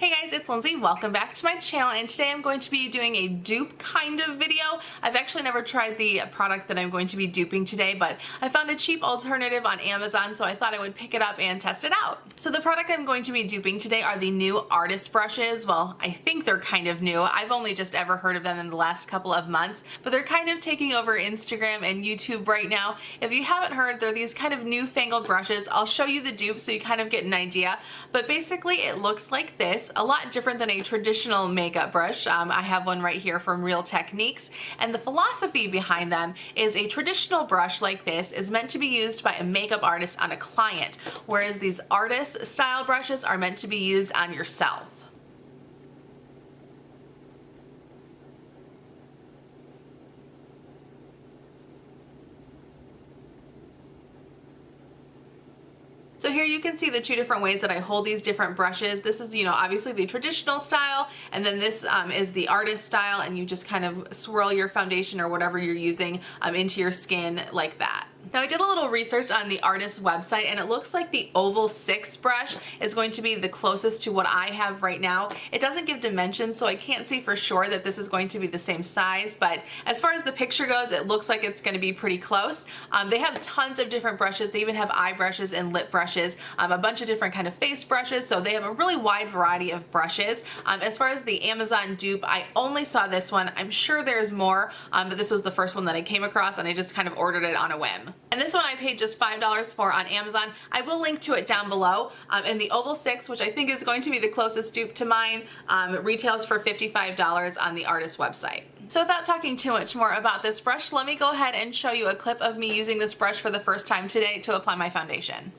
Hey guys, it's Lindsay. Welcome back to my channel, and today I'm going to be doing a dupe kind of video. I've actually never tried the product that I'm going to be duping today, but I found a cheap alternative on Amazon, so I thought I would pick it up and test it out. So the product I'm going to be duping today are the new Artis brushes. Well, I think they're kind of new. I've only just ever heard of them in the last couple of months, but they're kind of taking over Instagram and YouTube right now. If you haven't heard, they're these kind of newfangled brushes. I'll show you the dupe so you kind of get an idea, but basically it looks like this. A lot different than a traditional makeup brush. I have one right here from Real Techniques, and the philosophy behind them is a traditional brush like this is meant to be used by a makeup artist on a client, whereas these Artis style brushes are meant to be used on yourself. So here you can see the two different ways that I hold these different brushes. This is, obviously the traditional style, and then this is the Artis style, and you just kind of swirl your foundation or whatever you're using into your skin like that. Now I did a little research on the Artis website, and it looks like the Oval 6 brush is going to be the closest to what I have right now. It doesn't give dimensions, so I can't see for sure that this is going to be the same size, but as far as the picture goes, it looks like it's going to be pretty close. They have tons of different brushes. They even have eye brushes and lip brushes, a bunch of different kind of face brushes, so they have a really wide variety of brushes. As far as the Amazon dupe, I only saw this one. I'm sure there's more, but this was the first one that I came across, and I just kind of ordered it on a whim. And this one I paid just $5 for on Amazon. I will link to it down below. And the Oval 6, which I think is going to be the closest dupe to mine, retails for $55 on the Artis website. So without talking too much more about this brush, let me go ahead and show you a clip of me using this brush for the first time today to apply my foundation.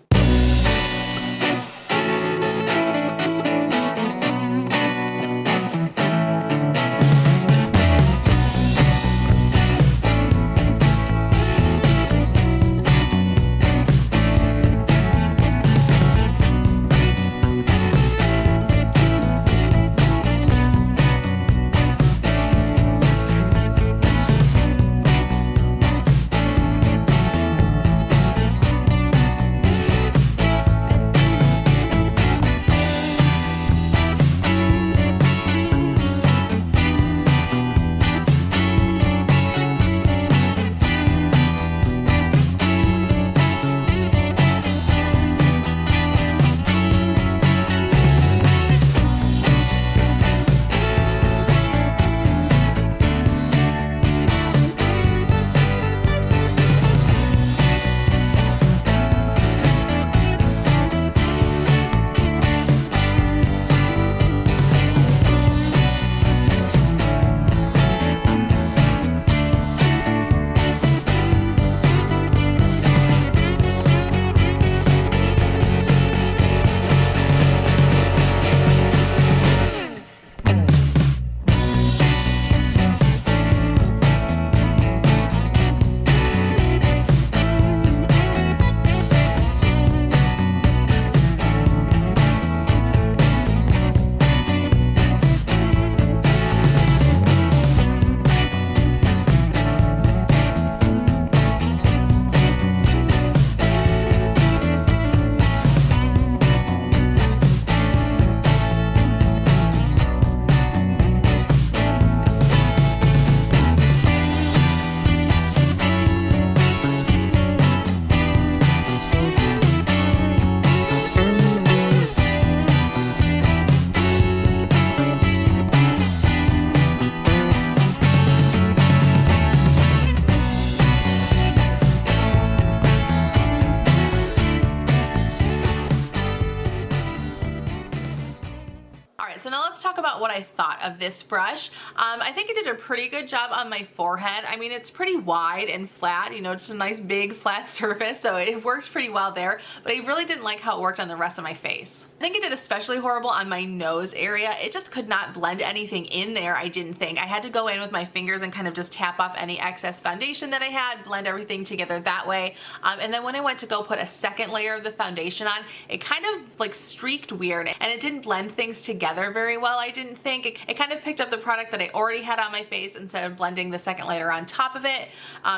So now let's talk about what I thought of this brush. I think it did a pretty good job on my forehead. I mean, it's pretty wide and flat, just a nice big flat surface, so it worked pretty well there, but I really didn't like how it worked on the rest of my face. I think it did especially horrible on my nose area. It just could not blend anything in there, I didn't think. I had to go in with my fingers and kind of just tap off any excess foundation that I had, blend everything together that way. And then when I went to go put a second layer of the foundation on, it kind of like streaked weird and it didn't blend things together together very well, I didn't think. It kind of picked up the product that I already had on my face instead of blending the second layer on top of it.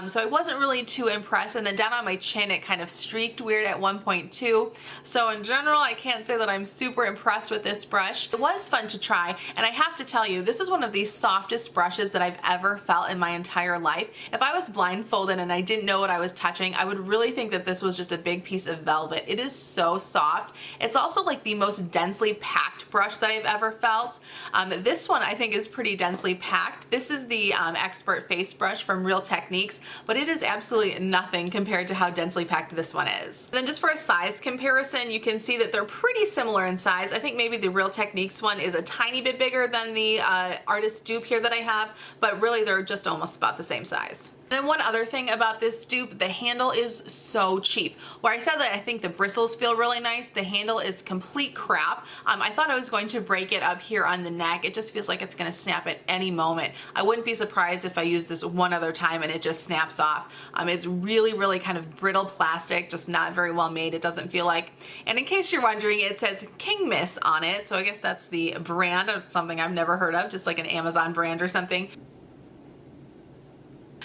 So I wasn't really too impressed. And then down on my chin, it kind of streaked weird at 1.2. So in general, I can't say that I'm super impressed with this brush. It was fun to try, and I have to tell you, this is one of the softest brushes that I've ever felt in my entire life. If I was blindfolded and I didn't know what I was touching, I would really think that this was just a big piece of velvet. It is so soft. It's also like the most densely packed brush that I've ever felt. This one I think is pretty densely packed. This is the Expert Face Brush from Real Techniques, but it is absolutely nothing compared to how densely packed this one is. And then just for a size comparison, you can see that they're pretty similar in size. I think maybe the Real Techniques one is a tiny bit bigger than the Artis Dupe here that I have, but really they're just almost about the same size. Then one other thing about this dupe, the handle is so cheap. Where I said that I think the bristles feel really nice, the handle is complete crap. I thought I was going to break it up here on the neck. It just feels like it's gonna snap at any moment. I wouldn't be surprised if I use this one other time and it just snaps off. It's really kind of brittle plastic, just not very well made, it doesn't feel like. And in case you're wondering, it says King Miss on it, so I guess that's the brand of something I've never heard of, just like an Amazon brand or something.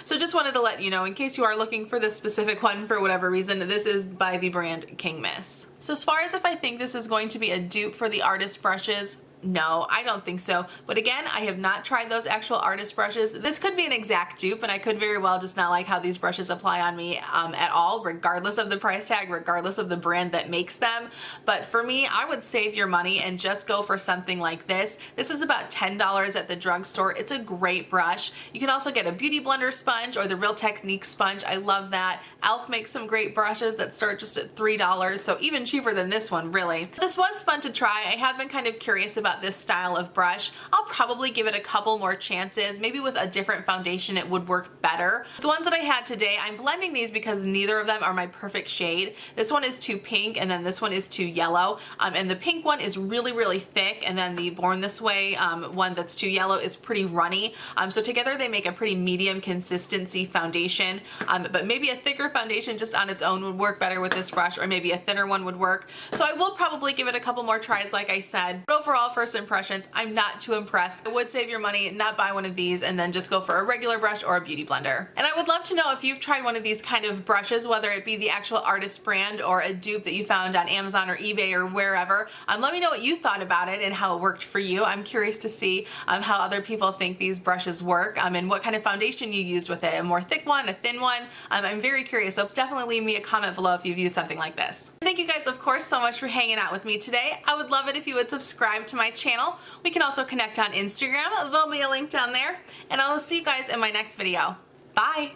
So just wanted to let you know, in case you are looking for this specific one for whatever reason, this is by the brand King Miss. So as far as if I think this is going to be a dupe for the Artis brushes, no, I don't think so. But again, I have not tried those actual Artis brushes. This could be an exact dupe, and I could very well just not like how these brushes apply on me at all, regardless of the price tag, regardless of the brand that makes them. But for me, I would save your money and just go for something like this. This is about $10 at the drugstore. It's a great brush. You can also get a Beauty Blender sponge or the Real Techniques sponge. I love that. e.l.f. makes some great brushes that start just at $3, so even cheaper than this one, really. This was fun to try. I have been kind of curious about this style of brush. I'll probably give it a couple more chances. Maybe with a different foundation it would work better. The ones that I had today, I'm blending these because neither of them are my perfect shade. This one is too pink and then this one is too yellow. And the pink one is really thick, and then the Born This Way one that's too yellow is pretty runny. So together they make a pretty medium consistency foundation. But maybe a thicker foundation just on its own would work better with this brush, or maybe a thinner one would work. So I will probably give it a couple more tries like I said. But overall, first impressions, I'm not too impressed. I would save your money, not buy one of these, and then just go for a regular brush or a beauty blender. And I would love to know if you've tried one of these kind of brushes, whether it be the actual Artis brand or a dupe that you found on Amazon or eBay or wherever. Let me know what you thought about it and how it worked for you. I'm curious to see how other people think these brushes work and what kind of foundation you used with it, a more thick one, a thin one. I'm very curious, so definitely leave me a comment below if you've used something like this. Thank you guys, of course, so much for hanging out with me today. I would love it if you would subscribe to my channel. We can also connect on Instagram. There'll be a link down there, and I will see you guys in my next video. Bye!